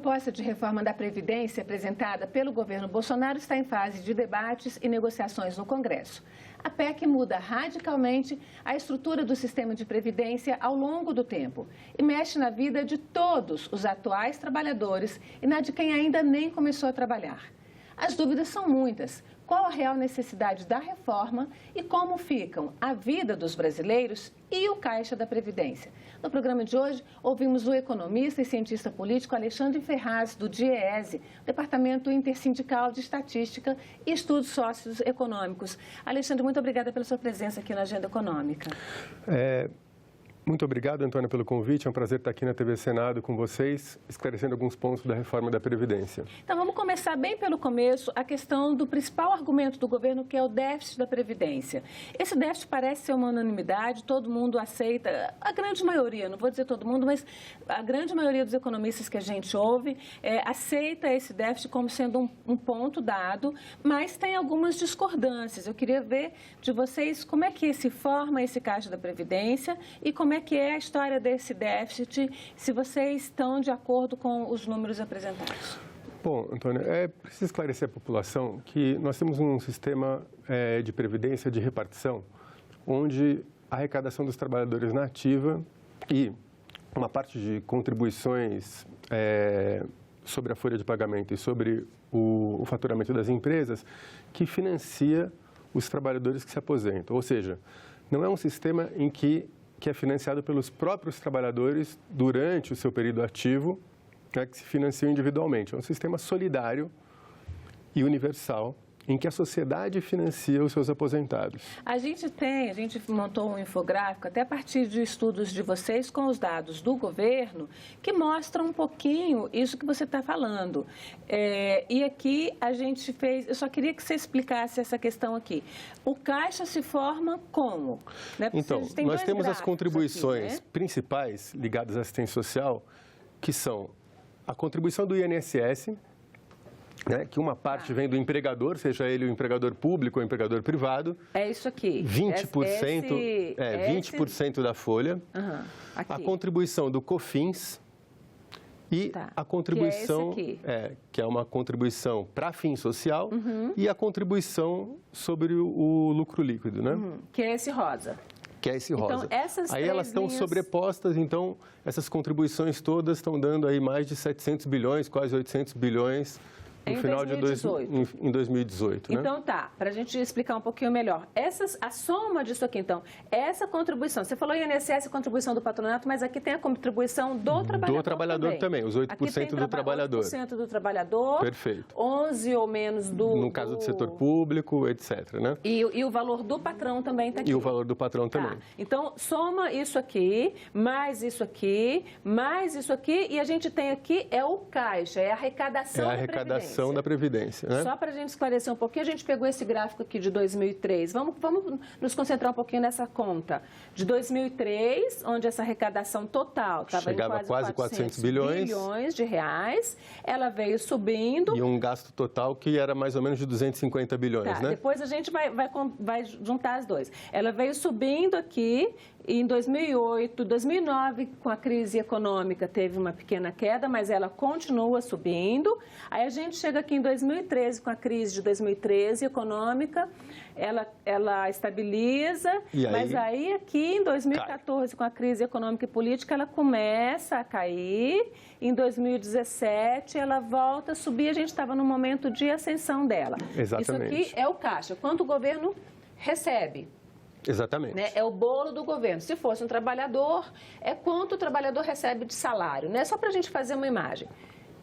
proposta de reforma da Previdência apresentada pelo governo Bolsonaro está em fase de debates e negociações no Congresso. A PEC muda radicalmente a estrutura do sistema de previdência ao longo do tempo e mexe na vida de todos os atuais trabalhadores e na de quem ainda nem começou a trabalhar. As dúvidas são muitas. Qual a real necessidade da reforma e como ficam a vida dos brasileiros e o Caixa da Previdência? No programa de hoje, ouvimos o economista e cientista político Alexandre Ferraz, do DIEESE, Departamento Intersindical de Estatística e Estudos Socioeconômicos. Alexandre, muito obrigada pela sua presença aqui na Agenda Econômica. Muito obrigado, Antônia, pelo convite. É um prazer estar aqui na TV Senado com vocês, esclarecendo alguns pontos da reforma da Previdência. Então, vamos começar bem pelo começo, a questão do principal argumento do governo, que é o déficit da Previdência. Esse déficit parece ser uma unanimidade, todo mundo aceita, a grande maioria, não vou dizer todo mundo, mas a grande maioria dos economistas que a gente ouve aceita esse déficit como sendo um ponto dado, mas tem algumas discordâncias. Eu queria ver de vocês como é que se forma esse Caixa da Previdência e como é que é a história desse déficit, se vocês estão de acordo com os números apresentados. Bom, Antônia, preciso esclarecer a população que nós temos um sistema de previdência de repartição, onde a arrecadação dos trabalhadores na ativa e uma parte de contribuições sobre a folha de pagamento e sobre o faturamento das empresas, que financia os trabalhadores que se aposentam. Ou seja, não é um sistema em que é financiado pelos próprios trabalhadores durante o seu período ativo, que se financiam individualmente. É um sistema solidário e universal, em que a sociedade financia os seus aposentados. A gente montou um infográfico, até a partir de estudos de vocês, com os dados do governo, que mostram um pouquinho isso que você está falando. E aqui a gente fez, eu só queria que você explicasse essa questão aqui. O Caixa se forma como? Né? Então, nós temos as contribuições aqui, né, principais ligadas à assistência social, que são a contribuição do INSS, que uma parte vem do empregador, seja ele o empregador público ou o empregador privado. É isso aqui. 20% da folha. Aqui. A contribuição do COFINS e a contribuição, que é uma contribuição para fim social, e a contribuição sobre o lucro líquido, né? Que é esse rosa. Então, aí elas estão sobrepostas, então essas contribuições todas estão dando aí mais de 700 bilhões, quase 800 bilhões no final de 2018. Né? Então para a gente explicar um pouquinho melhor. A soma disso aqui, então, essa contribuição, você falou INSS, contribuição do patronato, mas aqui tem a contribuição do trabalhador. Do trabalhador também, os 8% do trabalhador. 8% do trabalhador. Perfeito. 11 ou menos no caso do setor público, etc. Né? E o valor do patrão também está aqui. E o valor do patrão também. Então, soma isso aqui, mais isso aqui, mais isso aqui, e a gente tem aqui o Caixa, é a arrecadação da Previdência. Da Previdência, né? Só para a gente esclarecer um pouquinho, a gente pegou esse gráfico aqui de 2003. Vamos nos concentrar um pouquinho nessa conta. De 2003, onde essa arrecadação total estava em quase 400 bilhões de reais, ela veio subindo. E um gasto total que era mais ou menos de 250 bilhões, né? Depois a gente vai juntar as duas. Ela veio subindo aqui. Em 2008, 2009, com a crise econômica, teve uma pequena queda, mas ela continua subindo. Aí a gente chega aqui em 2013, com a crise de 2013 econômica, ela estabiliza, mas aí aqui em 2014, com a crise econômica e política, ela começa a cair. Em 2017, ela volta a subir, a gente estava no momento de ascensão dela. Exatamente. Isso aqui é o Caixa, quanto o governo recebe. Exatamente. Né? É o bolo do governo. Se fosse um trabalhador, é quanto o trabalhador recebe de salário, né? Só para a gente fazer uma imagem.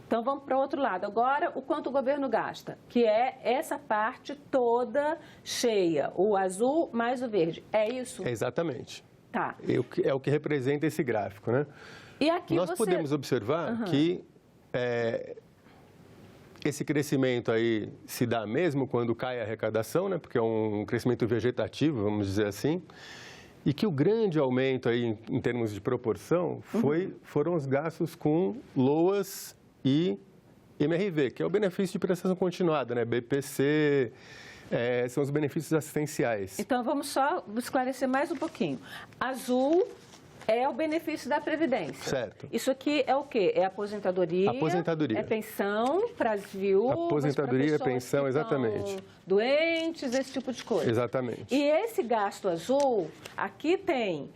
Então, vamos para o outro lado. Agora, o quanto o governo gasta, que é essa parte toda cheia, o azul mais o verde. É isso? Exatamente. Tá. É o que representa esse gráfico, né? E aqui nós podemos observar que esse crescimento aí se dá mesmo quando cai a arrecadação, né? Porque é um crescimento vegetativo, vamos dizer assim, e que o grande aumento aí em termos de proporção foram os gastos com LOAS e MRV, que é o benefício de prestação continuada, né? BPC, são os benefícios assistenciais. Então, vamos só esclarecer mais um pouquinho. Azul é o benefício da Previdência. Certo. Isso aqui é o quê? É aposentadoria. Aposentadoria. É pensão para as viúvas. Aposentadoria, pensão, exatamente. Doentes, esse tipo de coisa. Exatamente. E esse gasto azul, aqui tem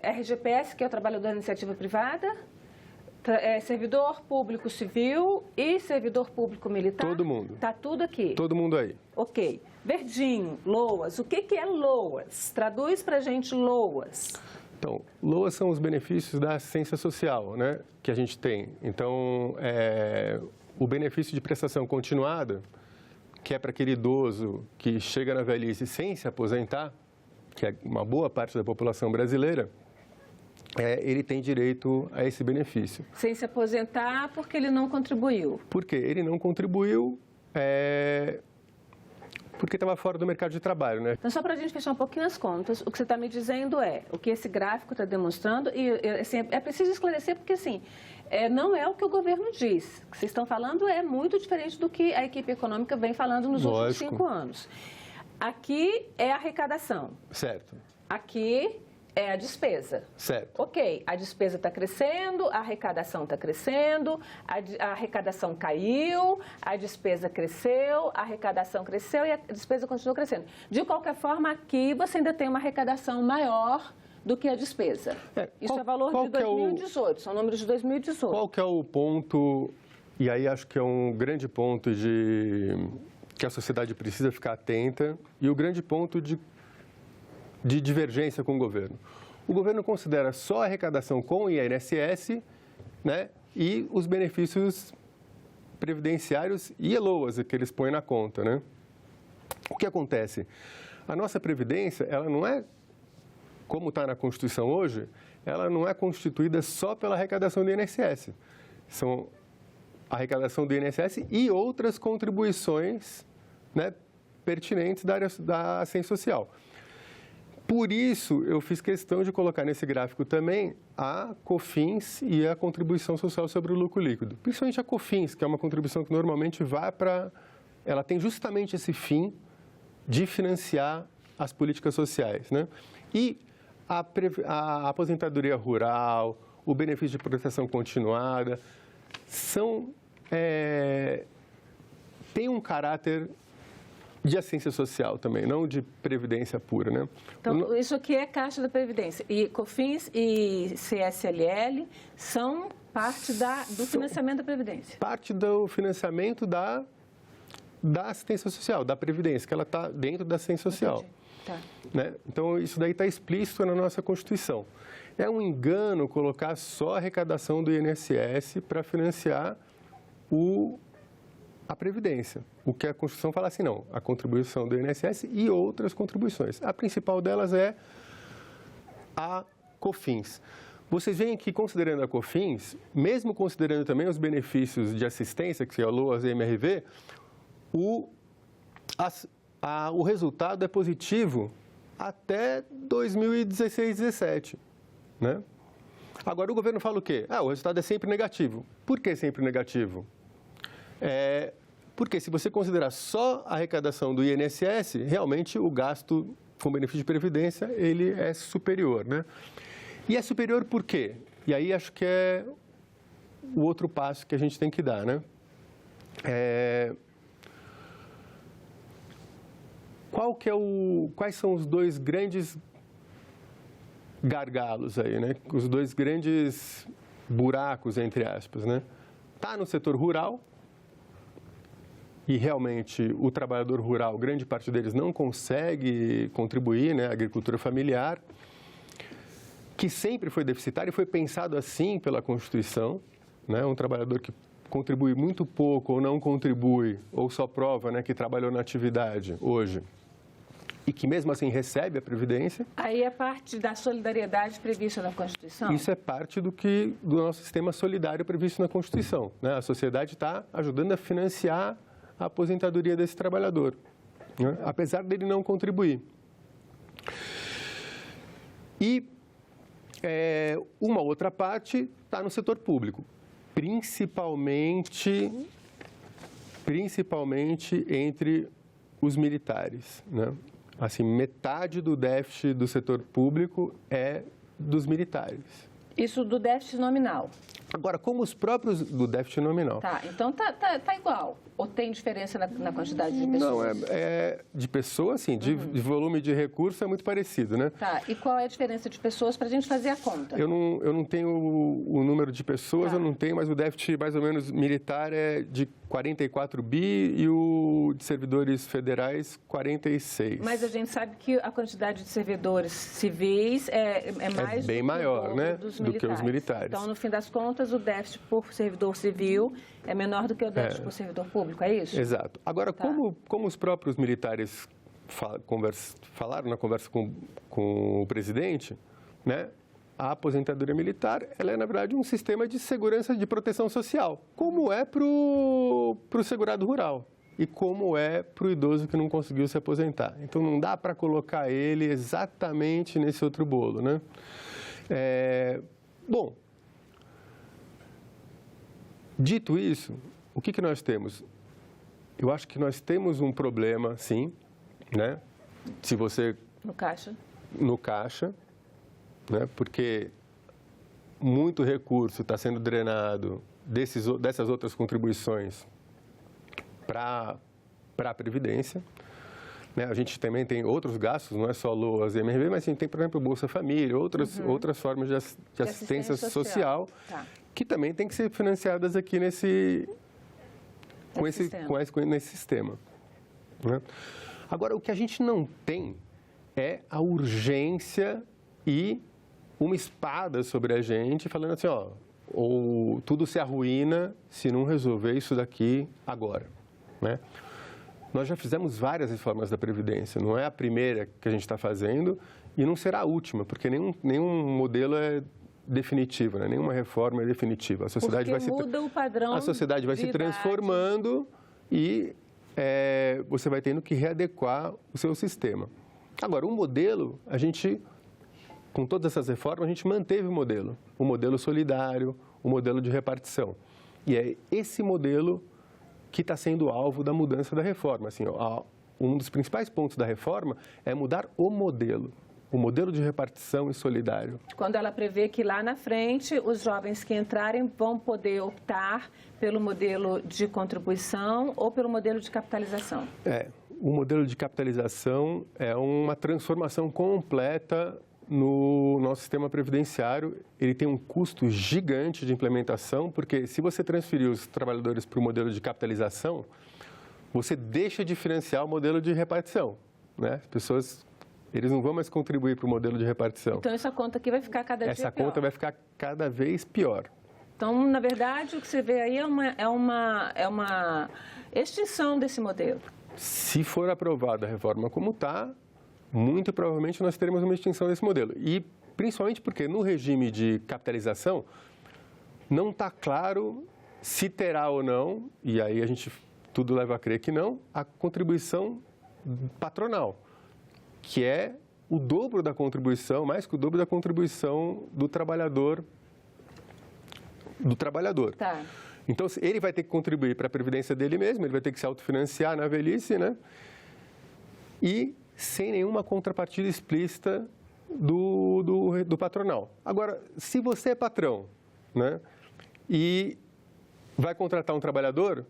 RGPS, que é o trabalhador da iniciativa privada, servidor público civil e servidor público militar. Todo mundo. Está tudo aqui. Todo mundo aí. Ok. Verdinho, LOAS. O que é LOAS? Traduz para a gente LOAS. Então, LOAS são os benefícios da assistência social, né, que a gente tem. Então, o benefício de prestação continuada, que é para aquele idoso que chega na velhice sem se aposentar, que é uma boa parte da população brasileira, ele tem direito a esse benefício. Sem se aposentar porque ele não contribuiu. Por quê? Ele não contribuiu porque estava fora do mercado de trabalho, né? Então, só para a gente fechar um pouquinho as contas, o que você está me dizendo o que esse gráfico está demonstrando, e assim, é preciso esclarecer porque, assim, não é o que o governo diz. O que vocês estão falando é muito diferente do que a equipe econômica vem falando nos últimos 5 anos. Aqui é a arrecadação. Certo. Aqui é a despesa. Certo. Ok, a despesa está crescendo, a arrecadação está crescendo, a arrecadação caiu, a despesa cresceu, a arrecadação cresceu e a despesa continuou crescendo. De qualquer forma, aqui você ainda tem uma arrecadação maior do que a despesa. Isso é valor de 2018, são números de 2018. Qual que é o ponto, e aí acho que é um grande ponto que a sociedade precisa ficar atenta, e o grande ponto de divergência com o governo. O governo considera só a arrecadação com o INSS, né, e os benefícios previdenciários e LOAS que eles põem na conta, né? O que acontece? A nossa Previdência, ela não é, como está na Constituição hoje, ela não é constituída só pela arrecadação do INSS. São a arrecadação do INSS e outras contribuições, né, pertinentes da área da assistência social. Por isso, eu fiz questão de colocar nesse gráfico também a COFINS e a contribuição social sobre o lucro líquido. Principalmente a COFINS, que é uma contribuição que normalmente vai para... Ela tem justamente esse fim de financiar as políticas sociais, né? E a aposentadoria rural, o benefício de proteção continuada, tem um caráter de assistência social também, não de previdência pura, né? Então, isso aqui é Caixa da Previdência. E COFINS e CSLL são parte do financiamento da Previdência? Parte do financiamento da assistência social, da Previdência, que ela está dentro da assistência social. Tá. Né? Então, isso daí está explícito na nossa Constituição. É um engano colocar só a arrecadação do INSS para financiar a Previdência. O que a Constituição fala assim, não, a contribuição do INSS e outras contribuições. A principal delas é a COFINS. Vocês veem que, considerando a COFINS, mesmo considerando também os benefícios de assistência, que é o LOAS e MRV, o resultado é positivo até 2016, 2017. Né? Agora, o governo fala o quê? O resultado é sempre negativo. Por que sempre negativo? Porque se você considerar só a arrecadação do INSS, realmente o gasto com benefício de previdência, ele é superior, né? E é superior por quê? E aí acho que é o outro passo que a gente tem que dar, né? Quais são os dois grandes gargalos aí, né? Os dois grandes buracos, entre aspas, né? Está no setor rural, e realmente o trabalhador rural, grande parte deles não consegue contribuir, né, à agricultura familiar, que sempre foi deficitária e foi pensado assim pela Constituição, né, um trabalhador que contribui muito pouco ou não contribui, ou só prova, né, que trabalhou na atividade hoje, e que mesmo assim recebe a Previdência. Aí é parte da solidariedade prevista na Constituição? Isso é parte do nosso sistema solidário previsto na Constituição, né? A sociedade está ajudando a financiar a aposentadoria desse trabalhador, né? Apesar dele não contribuir. E uma outra parte está no setor público, principalmente entre os militares, né? Assim, metade do déficit do setor público é dos militares. Isso do déficit nominal. Agora, como os próprios do déficit nominal. Tá, então tá igual. Ou tem diferença na quantidade de pessoas? Não, de pessoas, sim, de volume de recurso é muito parecido, né? Tá, e qual é a diferença de pessoas para a gente fazer a conta? Eu não tenho o número de pessoas, eu não tenho, mas o déficit mais ou menos militar é de 44 bi e o de servidores federais 46. Mas a gente sabe que a quantidade de servidores civis é mais bem maior, né, do que os militares. Então, no fim das contas, o déficit por servidor civil é menor do que o déficit por servidor público, é isso? Exato. Agora, como os próprios militares falaram na conversa com o presidente, né, a aposentadoria militar, ela é, na verdade, um sistema de segurança de proteção social, como é para o segurado rural e como é para o idoso que não conseguiu se aposentar. Então, não dá para colocar ele exatamente nesse outro bolo, né? Bom, dito isso, o que nós temos? Eu acho que nós temos um problema, sim, né? Se você... No caixa. No caixa, né? Porque muito recurso está sendo drenado dessas outras contribuições para a Previdência. Né? A gente também tem outros gastos, não é só LOAS e MRV, mas a gente tem, por exemplo, Bolsa Família, outras formas de assistência social que também tem que ser financiadas aqui nesse sistema. Né? Agora, o que a gente não tem é a urgência e uma espada sobre a gente, falando assim, ó, ou tudo se arruína se não resolver isso daqui agora, né? Nós já fizemos várias reformas da Previdência, não é a primeira que a gente está fazendo e não será a última, porque nenhum modelo é definitivo, né? Nenhuma reforma é definitiva. A sociedade muda o padrão. A sociedade vai se transformando e você vai tendo que readequar o seu sistema. Agora, o modelo, com todas essas reformas, a gente manteve o modelo solidário, o modelo de repartição. E é esse modelo que está sendo alvo da mudança da reforma. Assim, um dos principais pontos da reforma é mudar o modelo de repartição e solidário. Quando ela prevê que lá na frente os jovens que entrarem vão poder optar pelo modelo de contribuição ou pelo modelo de capitalização. O modelo de capitalização é uma transformação completa no nosso sistema previdenciário. Ele tem um custo gigante de implementação, porque se você transferir os trabalhadores para o modelo de capitalização, você deixa de financiar o modelo de repartição, né? As pessoas, eles não vão mais contribuir para o modelo de repartição. Então, essa conta aqui vai ficar cada dia pior. Essa conta vai ficar cada vez pior. Então, na verdade, o que você vê aí é uma extinção desse modelo. Se for aprovada a reforma como está, muito provavelmente nós teremos uma extinção desse modelo. E principalmente porque no regime de capitalização não está claro se terá ou não, e aí tudo leva a crer que não, a contribuição patronal, que é o dobro da contribuição, mais que o dobro da contribuição do trabalhador. Tá. Então, ele vai ter que contribuir para a previdência dele mesmo, ele vai ter que se autofinanciar na velhice, né? E sem nenhuma contrapartida explícita do patronal. Agora, se você é patrão, né, e vai contratar um trabalhador,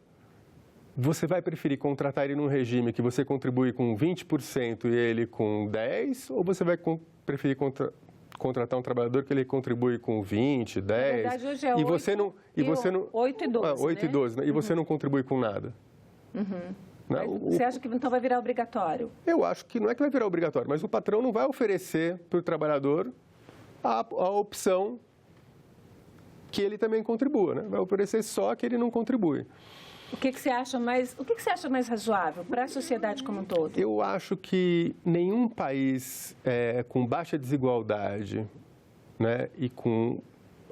você vai preferir contratar ele num regime que você contribui com 20% e ele com 10%, ou você vai preferir contratar um trabalhador que ele contribui com 20, 10, na verdade, hoje é 8 e 12, 8 e 12, né? E você não contribui com nada. Mas você acha que então vai virar obrigatório? Eu acho que não é que vai virar obrigatório, mas o patrão não vai oferecer para o trabalhador a opção que ele também contribua, né? Vai oferecer só que ele não contribui. O que você acha mais razoável para a sociedade como um todo? Eu acho que nenhum país com baixa desigualdade, né, e com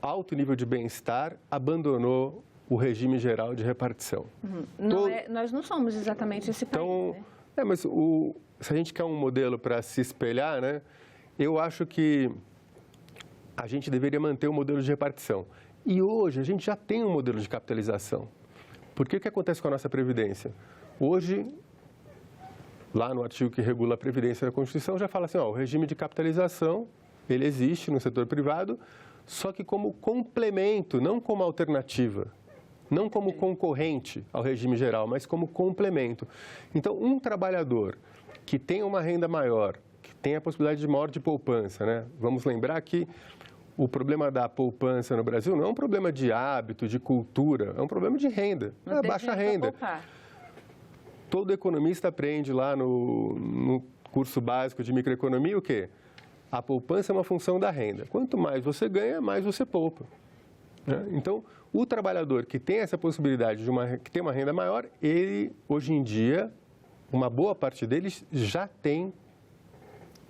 alto nível de bem-estar abandonou o regime geral de repartição. Nós não somos exatamente esse país, então, né? Mas se a gente quer um modelo para se espelhar, né, eu acho que a gente deveria manter o modelo de repartição. E hoje a gente já tem um modelo de capitalização. Porque o que acontece com a nossa Previdência? Hoje, lá no artigo que regula a Previdência da Constituição, já fala assim, o regime de capitalização ele existe no setor privado, só que como complemento, não como alternativa, não como concorrente ao regime geral, mas como complemento. Então, um trabalhador que tem uma renda maior, que tem a possibilidade de maior de poupança, né? Vamos lembrar que o problema da poupança no Brasil não é um problema de hábito, de cultura, é um problema de renda, é baixa renda. Todo economista aprende lá no curso básico de microeconomia o quê? A poupança é uma função da renda. Quanto mais você ganha, mais você poupa, né? Então, o trabalhador que tem essa possibilidade que tem uma renda maior, ele, hoje em dia, uma boa parte deles já tem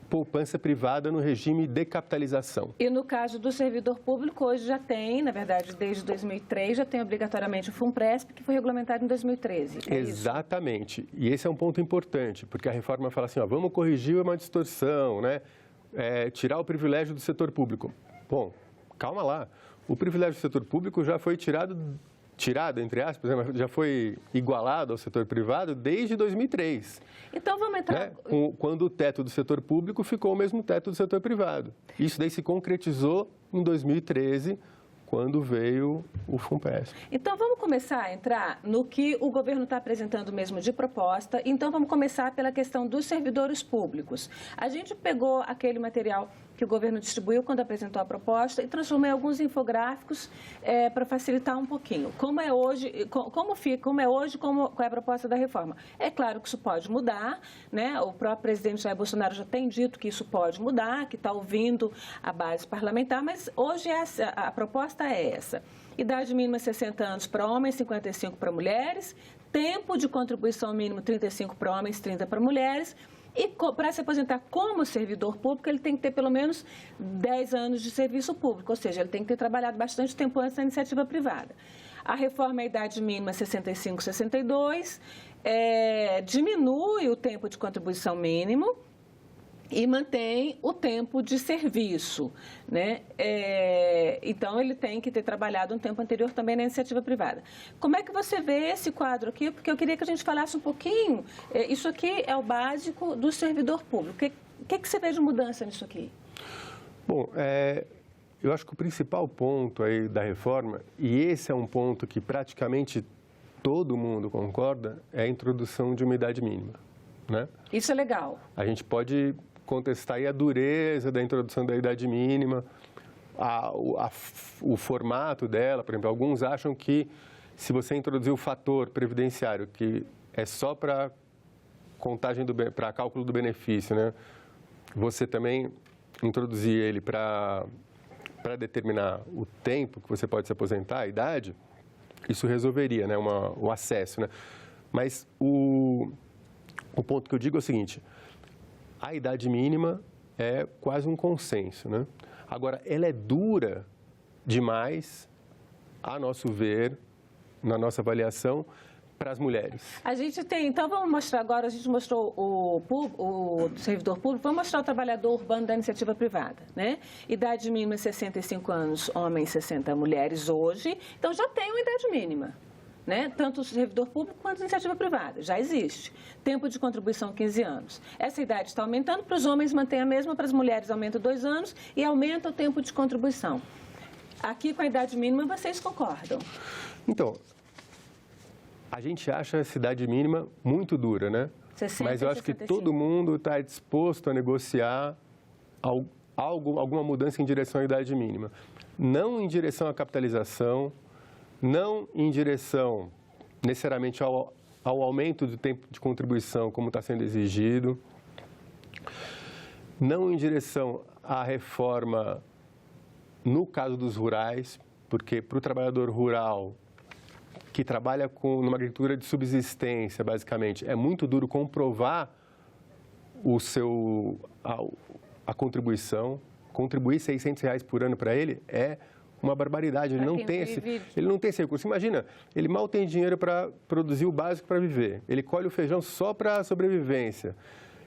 poupança privada no regime de capitalização. E no caso do servidor público, hoje já tem, na verdade, desde 2003, já tem obrigatoriamente o FUNPRESP, que foi regulamentado em 2013. Exatamente. Isso? E esse é um ponto importante, porque a reforma fala assim, ó, vamos corrigir uma distorção, né? Tirar o privilégio do setor público. Bom, calma lá. O privilégio do setor público já foi tirado, entre aspas, né? Já foi igualado ao setor privado desde 2003. Então, vamos entrar... Né? Quando o teto do setor público ficou o mesmo teto do setor privado. Isso daí se concretizou em 2013, quando veio o FUNPRESP. Então, vamos começar a entrar no que o governo está apresentando mesmo de proposta. Então, vamos começar pela questão dos servidores públicos. A gente pegou aquele material que o governo distribuiu quando apresentou a proposta e transformou em alguns infográficos para facilitar um pouquinho. Como é hoje, qual é a proposta da reforma? É claro que isso pode mudar, né? O próprio presidente Jair Bolsonaro já tem dito que isso pode mudar, que está ouvindo a base parlamentar, mas hoje a proposta é essa. Idade mínima 60 anos para homens, 55 para mulheres, tempo de contribuição mínimo 35 para homens, 30 para mulheres. E para se aposentar como servidor público, ele tem que ter pelo menos 10 anos de serviço público, ou seja, ele tem que ter trabalhado bastante tempo antes da iniciativa privada. A reforma é a idade mínima 65, 62, diminui o tempo de contribuição mínimo e mantém o tempo de serviço, né? Então, ele tem que ter trabalhado um tempo anterior também na iniciativa privada. Como é que você vê esse quadro aqui? Porque eu queria que a gente falasse um pouquinho. Isso aqui é o básico do servidor público. O que você vê de mudança nisso aqui? Bom, eu acho que o principal ponto aí da reforma, e esse é um ponto que praticamente todo mundo concorda, é a introdução de uma idade mínima, né? Isso é legal. A gente pode contestar aí a dureza da introdução da idade mínima, o formato dela. Por exemplo, alguns acham que se você introduzir o fator previdenciário, que é só para para cálculo do benefício, né? Você também introduzir ele para determinar o tempo que você pode se aposentar, a idade, isso resolveria, né? O acesso, né? Mas o ponto que eu digo é o seguinte: a idade mínima é quase um consenso, né? Agora, ela é dura demais, a nosso ver, na nossa avaliação, para as mulheres. A gente tem, então vamos mostrar agora, a gente mostrou o servidor público, vamos mostrar o trabalhador urbano da iniciativa privada, né? Idade mínima 65 anos, homens 60 mulheres hoje, então já tem uma idade mínima, né? Tanto o servidor público quanto a iniciativa privada, já existe. Tempo de contribuição 15 anos. Essa idade está aumentando, para os homens mantém a mesma, para as mulheres aumenta 2 anos e aumenta o tempo de contribuição. Aqui com a idade mínima vocês concordam? Então, a gente acha essa idade mínima muito dura, né? 60, mas eu acho 65. que todo mundo está disposto a negociar alguma mudança em direção à idade mínima. Não em direção à capitalização, não em direção necessariamente ao aumento do tempo de contribuição, como está sendo exigido, não em direção à reforma no caso dos rurais, porque para o trabalhador rural que trabalha numa agricultura de subsistência, basicamente, é muito duro comprovar a contribuição. Contribuir R$600 por ano para ele é uma barbaridade. Ele não tem esse recurso. Imagina, ele mal tem dinheiro para produzir o básico para viver. Ele colhe o feijão só para a sobrevivência.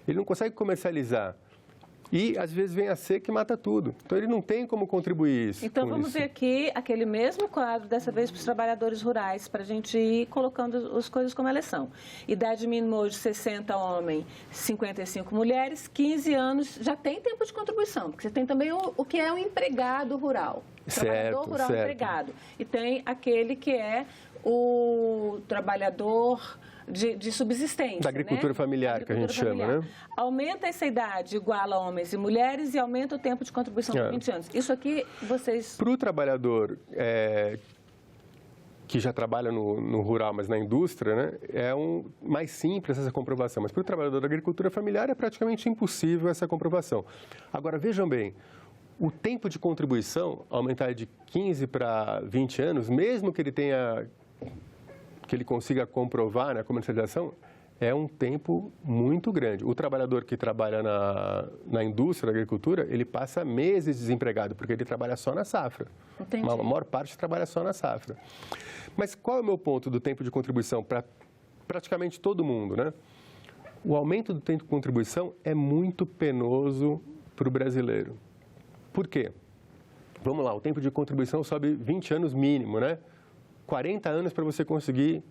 Ele não consegue comercializar. E, às vezes, vem a seca e mata tudo. Então, ele não tem como contribuir isso. Então, vamos ver aqui aquele mesmo quadro, dessa vez para os trabalhadores rurais, para a gente ir colocando as coisas como elas são. Idade mínima hoje, 60 homem, 55 mulheres, 15 anos, já tem tempo de contribuição, porque você tem também o que é o empregado rural. Trabalhador rural empregado. E tem aquele que é o trabalhador de subsistência. Da agricultura familiar, que a gente chama, né? Aumenta essa idade igual a homens e mulheres e aumenta o tempo de contribuição por 20 anos. Isso aqui, vocês... Para o trabalhador que já trabalha no rural, mas na indústria, né, mais simples essa comprovação. Mas para o trabalhador da agricultura familiar é praticamente impossível essa comprovação. Agora, vejam bem, o tempo de contribuição aumentar de 15 para 20 anos, mesmo que ele consiga comprovar na comercialização, é um tempo muito grande. O trabalhador que trabalha na indústria, na agricultura, ele passa meses desempregado, porque ele trabalha só na safra. Entendi. A maior parte trabalha só na safra. Mas qual é o meu ponto do tempo de contribuição para praticamente todo mundo, né? O aumento do tempo de contribuição é muito penoso para o brasileiro. Por quê? Vamos lá, o tempo de contribuição sobe 20 anos mínimo, né? 40 anos para você conseguir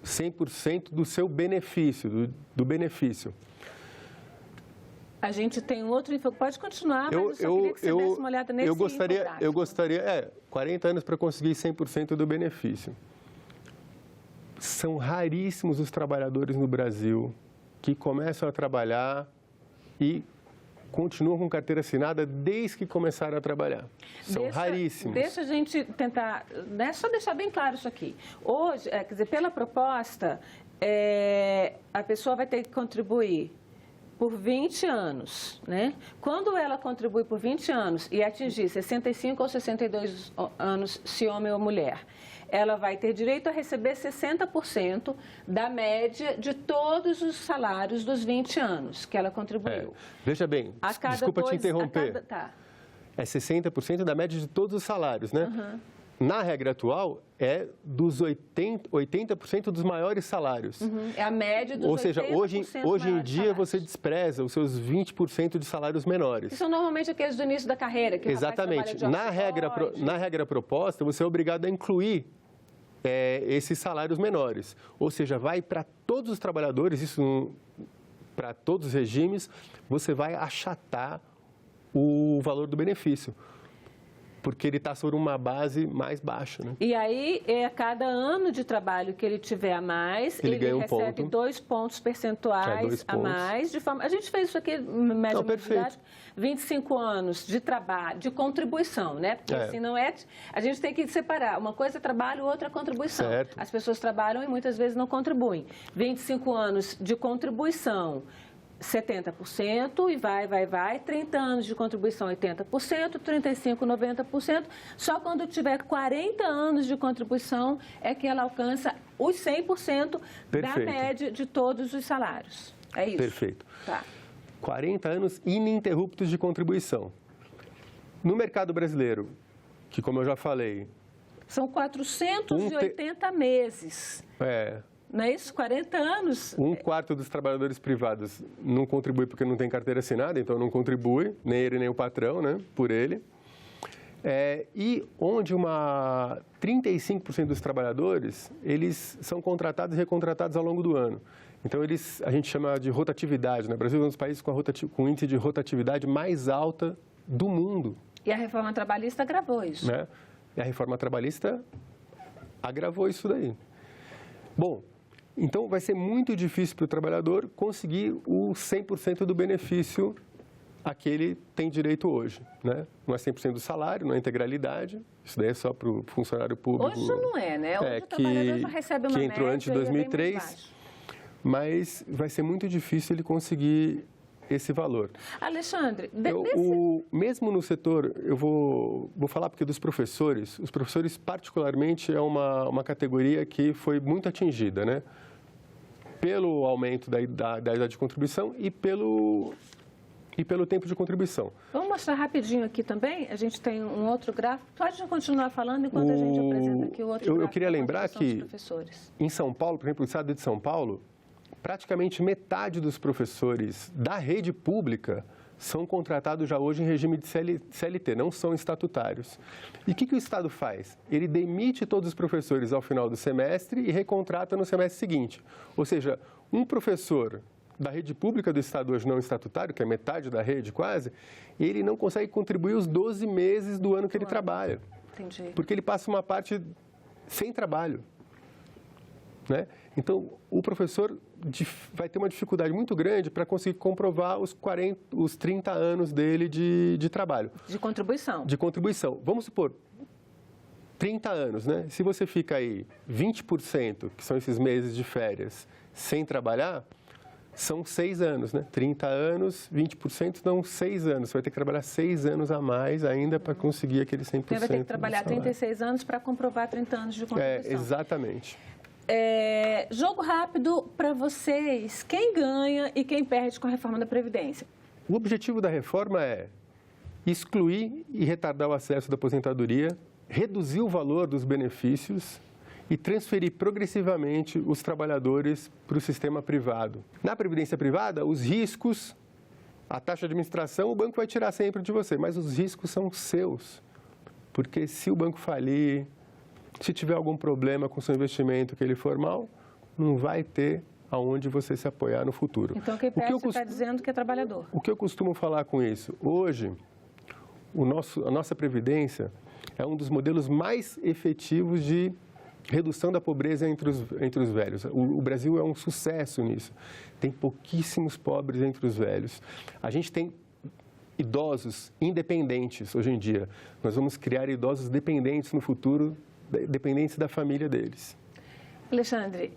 100% do seu benefício, do benefício. A gente tem um outro... Pode continuar, mas eu só queria que você desse uma olhada nesse Eu gostaria 40 anos para conseguir 100% do benefício. São raríssimos os trabalhadores no Brasil que começam a trabalhar e continuam com carteira assinada desde que começaram a trabalhar. São raríssimos. Deixa a gente tentar, né, só deixar bem claro isso aqui. Hoje, quer dizer, pela proposta, a pessoa vai ter que contribuir por 20 anos, né? Quando ela contribui por 20 anos e atingir 65 ou 62 anos, se homem ou mulher, ela vai ter direito a receber 60% da média de todos os salários dos 20 anos que ela contribuiu. Veja bem, desculpa te interromper. É 60% da média de todos os salários, né? Uhum. Na regra atual, é dos 80% dos maiores salários. Uhum. É a média dos 80% Ou seja, hoje em dia salários. você despreza os seus 20% de salários menores. Que são normalmente aqueles do início da carreira. Que exatamente. Na regra proposta, você é obrigado a incluir esses salários menores. Ou seja, vai para todos os trabalhadores, isso para todos os regimes, você vai achatar o valor do benefício, porque ele está sobre uma base mais baixa, né? E aí, a cada ano de trabalho que ele tiver a mais, ele recebe 2 pontos percentuais a mais. De forma... A gente fez isso aqui, média didática, 25 anos de trabalho, de contribuição, né? Porque assim não é... A gente tem que separar. Uma coisa é trabalho, outra é contribuição. Certo. As pessoas trabalham e muitas vezes não contribuem. 25 anos de contribuição, 70% e vai, 30 anos de contribuição, 80%, 35, 90%. Só quando tiver 40 anos de contribuição é que ela alcança os 100% da média de todos os salários. É isso? Perfeito. Tá. 40 anos ininterruptos de contribuição. No mercado brasileiro, que como eu já falei... São 480 meses. Não é isso? 40 anos. 1/4 dos trabalhadores privados não contribui porque não tem carteira assinada, então não contribui, nem ele nem o patrão, né, por ele. E onde 35% dos trabalhadores, eles são contratados e recontratados ao longo do ano. Então, a gente chama de rotatividade, né? O Brasil é um dos países com índice de rotatividade mais alta do mundo. E a reforma trabalhista agravou isso. Né? E a reforma trabalhista agravou isso daí. Bom, então vai ser muito difícil para o trabalhador conseguir o 100% do benefício a que ele tem direito hoje, né? Não é 100% do salário, não é integralidade, isso daí é só para o funcionário público. Hoje não é, né? Hoje o trabalhador já recebe uma que entrou antes de 2003, mas vai ser muito difícil ele conseguir esse valor. Alexandre, mesmo no setor, eu vou falar porque dos professores, os professores particularmente é uma categoria que foi muito atingida, né? Pelo aumento da idade de contribuição e pelo tempo de contribuição. Vamos mostrar rapidinho aqui também, a gente tem um outro gráfico, pode continuar falando enquanto a gente apresenta aqui o outro gráfico. Eu queria lembrar que em São Paulo, por exemplo, no estado de São Paulo, praticamente metade dos professores da rede pública são contratados já hoje em regime de CLT, não são estatutários. E o que o Estado faz? Ele demite todos os professores ao final do semestre e recontrata no semestre seguinte. Ou seja, um professor da rede pública do Estado hoje não estatutário, que é metade da rede quase, ele não consegue contribuir os 12 meses do ano que ele trabalha. Entendi. Porque ele passa uma parte sem trabalho, né? Então, o professor vai ter uma dificuldade muito grande para conseguir comprovar os 30 anos dele de trabalho. De contribuição. De contribuição. Vamos supor, 30 anos, né? Se você fica aí 20%, que são esses meses de férias, sem trabalhar, são 6 anos, né? 30 anos, 20% dão 6 anos. Você vai ter que trabalhar 6 anos a mais ainda para conseguir aquele 100%. Você vai ter que trabalhar 36 anos para comprovar 30 anos de contribuição. Exatamente. Jogo rápido para vocês. Quem ganha e quem perde com a reforma da Previdência? O objetivo da reforma é excluir e retardar o acesso da aposentadoria, reduzir o valor dos benefícios e transferir progressivamente os trabalhadores para o sistema privado. Na Previdência privada, os riscos, a taxa de administração, o banco vai tirar sempre de você, mas os riscos são seus. Porque se o banco falir, se tiver algum problema com o seu investimento que ele for mal, não vai ter aonde você se apoiar no futuro. Então, quem perde, você está dizendo que é trabalhador. O que eu costumo falar com isso? Hoje, a nossa Previdência é um dos modelos mais efetivos de redução da pobreza entre os velhos. O Brasil é um sucesso nisso. Tem pouquíssimos pobres entre os velhos. A gente tem idosos independentes hoje em dia. Nós vamos criar idosos dependentes no futuro, dependentes da família deles. Alexandre,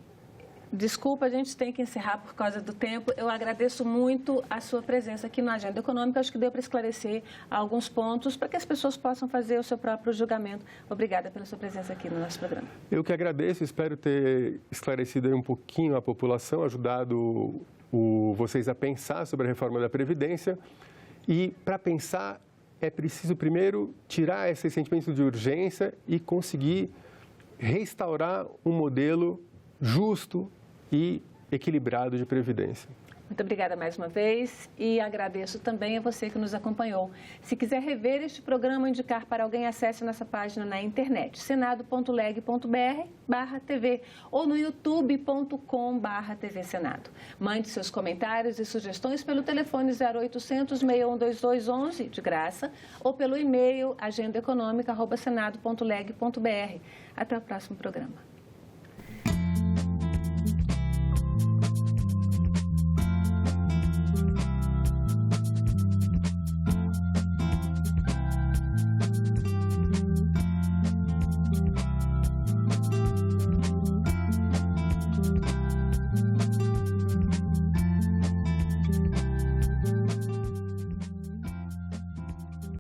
desculpa, a gente tem que encerrar por causa do tempo. Eu agradeço muito a sua presença aqui no Agenda Econômica. Acho que deu para esclarecer alguns pontos para que as pessoas possam fazer o seu próprio julgamento. Obrigada pela sua presença aqui no nosso programa. Eu que agradeço, espero ter esclarecido aí um pouquinho a população, ajudado vocês a pensar sobre a reforma da Previdência. E para pensar, é preciso primeiro tirar esse sentimento de urgência e conseguir restaurar um modelo justo e equilibrado de previdência. Muito obrigada mais uma vez e agradeço também a você que nos acompanhou. Se quiser rever este programa ou indicar para alguém, acesse nossa página na internet, senado.leg.br/TV ou no youtube.com/TV Senado. Mande seus comentários e sugestões pelo telefone 0800 61 2211, de graça, ou pelo e-mail agendaeconomica@senado.leg.br. Até o próximo programa.